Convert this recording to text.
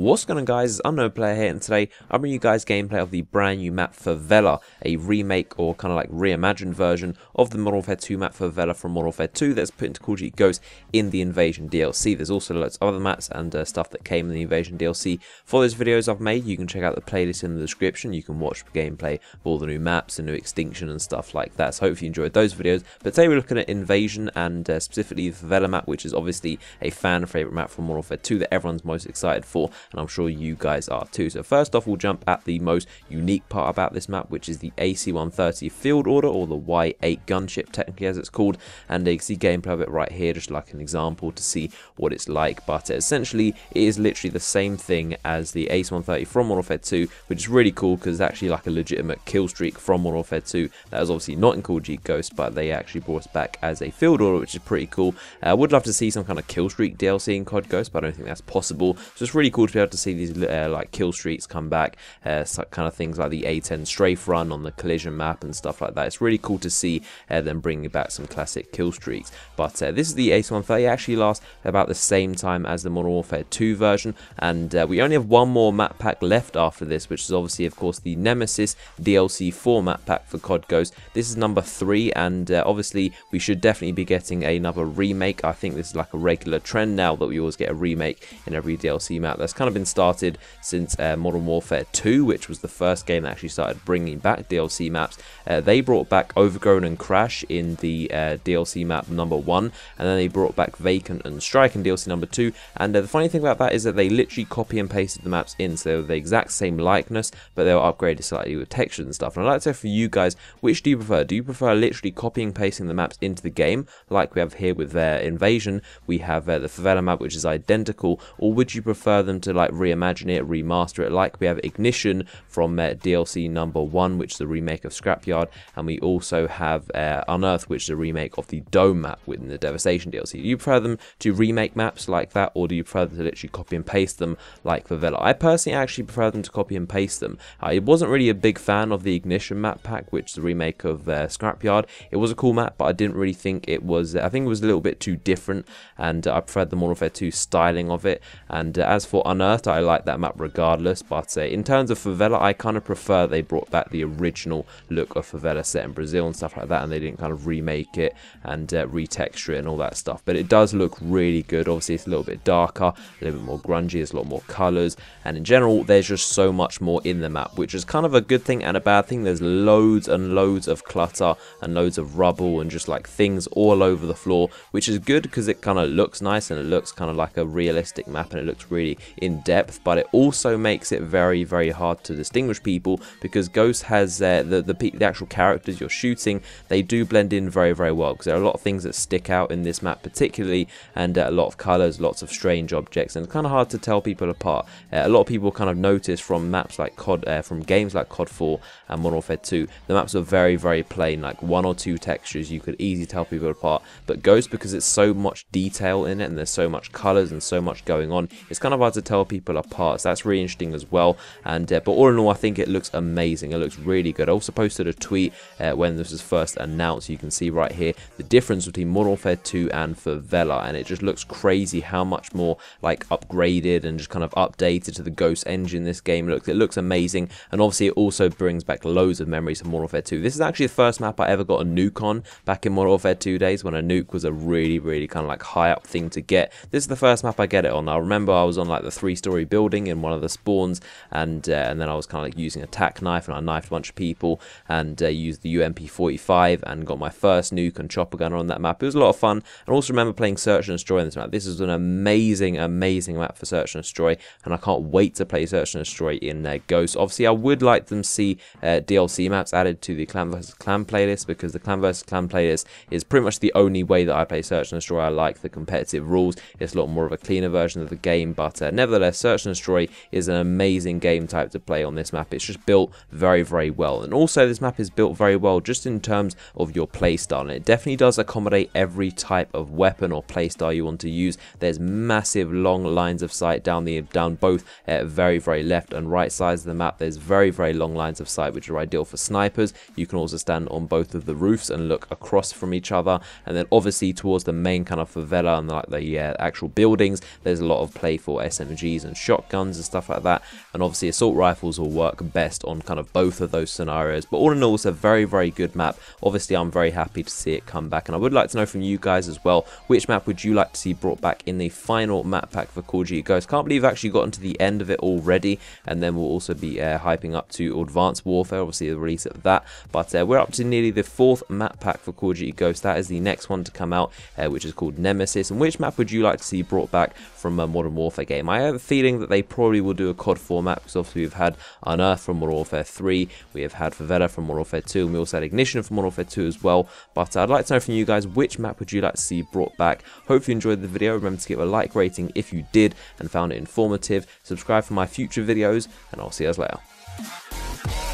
What's going on, guys? It's Unknown Player here, and today I'm bringing you guys gameplay of the brand new map Favela, a remake or kind of like reimagined version of the Modern Warfare 2 map Favela from Modern Warfare 2 that's put into COD Ghosts in the Invasion DLC. There's also lots of other maps and stuff that came in the Invasion DLC. For those videos I've made, you can check out the playlist in the description. You can watch gameplay of all the new maps and new extinction and stuff like that. So hopefully you enjoyed those videos. But today we're looking at Invasion and specifically the Favela map, which is obviously a fan favourite map from Modern Warfare 2 that everyone's most excited for, and I'm sure you guys are too. So first off, we'll jump at the most unique part about this map, which is the AC-130 field order, or the Y-8 Gunship technically as it's called, and you can see gameplay of it right here, just like an example to see what it's like. But essentially it is literally the same thing as the AC-130 from Modern Warfare 2, which is really cool because it's actually like a legitimate Killstreak from Modern Warfare 2 that was obviously not in COD Ghosts, but they actually brought us back as a field order, which is pretty cool. I would love to see some kind of Killstreak DLC in COD Ghosts, but I don't think that's possible. So it's really cool to be able to see these like kill streaks come back, kind of things like the A10 strafe run on the collision map and stuff like that. It's really cool to see them bringing back some classic kill streaks. But this is the AC-130. It actually lasts about the same time as the Modern Warfare 2 version, and we only have one more map pack left after this, which is obviously of course the Nemesis DLC 4 map pack for COD Ghosts. This is number 3, and obviously we should definitely be getting another remake. I think this is like a regular trend now that we always get a remake in every DLC map. That's kind of been started since Modern Warfare 2, which was the first game that actually started bringing back DLC maps. They brought back Overgrown and Crash in the DLC map number 1, and then they brought back Vacant and Strike in DLC number 2. And the funny thing about that is that they literally copy and pasted the maps in, so they were the exact same likeness, but they were upgraded slightly with textures and stuff. And I'd like to know for you guys, which do you prefer? Do you prefer literally copying and pasting the maps into the game, like we have here with Invasion? We have the Favela map, which is identical, or would you prefer them to like reimagine it, remaster it, like we have Ignition from DLC number 1, which is the remake of Scrapyard, and we also have Unearth, which is a remake of the Dome map within the Devastation DLC. Do you prefer them to remake maps like that, or do you prefer them to literally copy and paste them like Favela? I personally actually prefer them to copy and paste them. I wasn't really a big fan of the Ignition map pack, which is the remake of Scrapyard. It was a cool map, but I didn't really think it was, I think it was a little bit too different, and I preferred the Modern Warfare 2 styling of it. And as for Unearthed, I like that map regardless, but in terms of Favela, I kind of prefer they brought back the original look of Favela set in Brazil and stuff like that, and they didn't kind of remake it and retexture it and all that stuff. But it does look really good. Obviously it's a little bit darker, a little bit more grungy, there's a lot more colours, and in general there's just so much more in the map, which is kind of a good thing and a bad thing. There's loads and loads of clutter and loads of rubble and just like things all over the floor, which is good because it kind of looks nice and it looks kind of like a realistic map and it looks really in depth, but it also makes it very, very hard to distinguish people because Ghost has the actual characters you're shooting, they do blend in very, very well, because there are a lot of things that stick out in this map particularly, and a lot of colours, lots of strange objects, and it's kind of hard to tell people apart. A lot of people kind of notice from maps like COD, from games like COD 4 and Modern Warfare 2, the maps are very, very plain, like 1 or 2 textures, you could easily tell people apart. But Ghost, because it's so much detail in it and there's so much colours and so much going on, it's kind of hard to tell people apart. So that's really interesting as well. And but all in all, I think it looks amazing. It looks really good. I also posted a tweet when this was first announced. You can see right here the difference between Modern Warfare 2 and Favela, and it just looks crazy how much more like upgraded and just kind of updated to the Ghost engine this game looks. It looks amazing, and obviously it also brings back loads of memories of Modern Warfare 2. This is actually the first map I ever got a nuke on back in Modern Warfare 2 days, when a nuke was a really, really kind of like high up thing to get. This is the first map I get it on. I remember I was on like the 3-story building in one of the spawns, and then I was kind of like using a tack knife, and I knifed a bunch of people and used the UMP-45 and got my first nuke and chopper gunner on that map. It was a lot of fun. I also remember playing Search and Destroy in this map. This is an amazing, amazing map for Search and Destroy, and I can't wait to play Search and Destroy in Ghost. Obviously I would like them to see DLC maps added to the Clan vs Clan playlist, because the Clan vs Clan playlist is pretty much the only way that I play Search and Destroy. I like the competitive rules. It's a lot more of a cleaner version of the game, but nevertheless, Search and Destroy is an amazing game type to play on this map. It's just built very, very well, and also this map is built very well just in terms of your playstyle, and it definitely does accommodate every type of weapon or playstyle you want to use. There's massive long lines of sight down both very, very left and right sides of the map. There's very, very long lines of sight which are ideal for snipers. You can also stand on both of the roofs and look across from each other, and then obviously towards the main kind of Favela and like the actual buildings, there's a lot of play for SMGs SMGs and shotguns and stuff like that, and obviously assault rifles will work best on kind of both of those scenarios. But all in all, it's a very good map. Obviously I'm very happy to see it come back, and I would like to know from you guys as well, which map would you like to see brought back in the final map pack for Call of Duty Ghosts. Can't believe I've actually gotten to the end of it already, and then we'll also be hyping up to Advanced Warfare, obviously the release of that. But we're up to nearly the 4th map pack for Call of Duty Ghosts. That is the next one to come out, which is called Nemesis. And which map would you like to see brought back from a Modern Warfare game? I have a feeling that they probably will do a COD 4 map, because obviously we've had Unearthed from Modern Warfare 3, we have had Favela from Modern Warfare 2, and we also had Ignition from Modern Warfare 2 as well. But I'd like to know from you guys, which map would you like to see brought back? Hope you enjoyed the video. Remember to give a like rating if you did and found it informative. Subscribe for my future videos, and I'll see you guys later.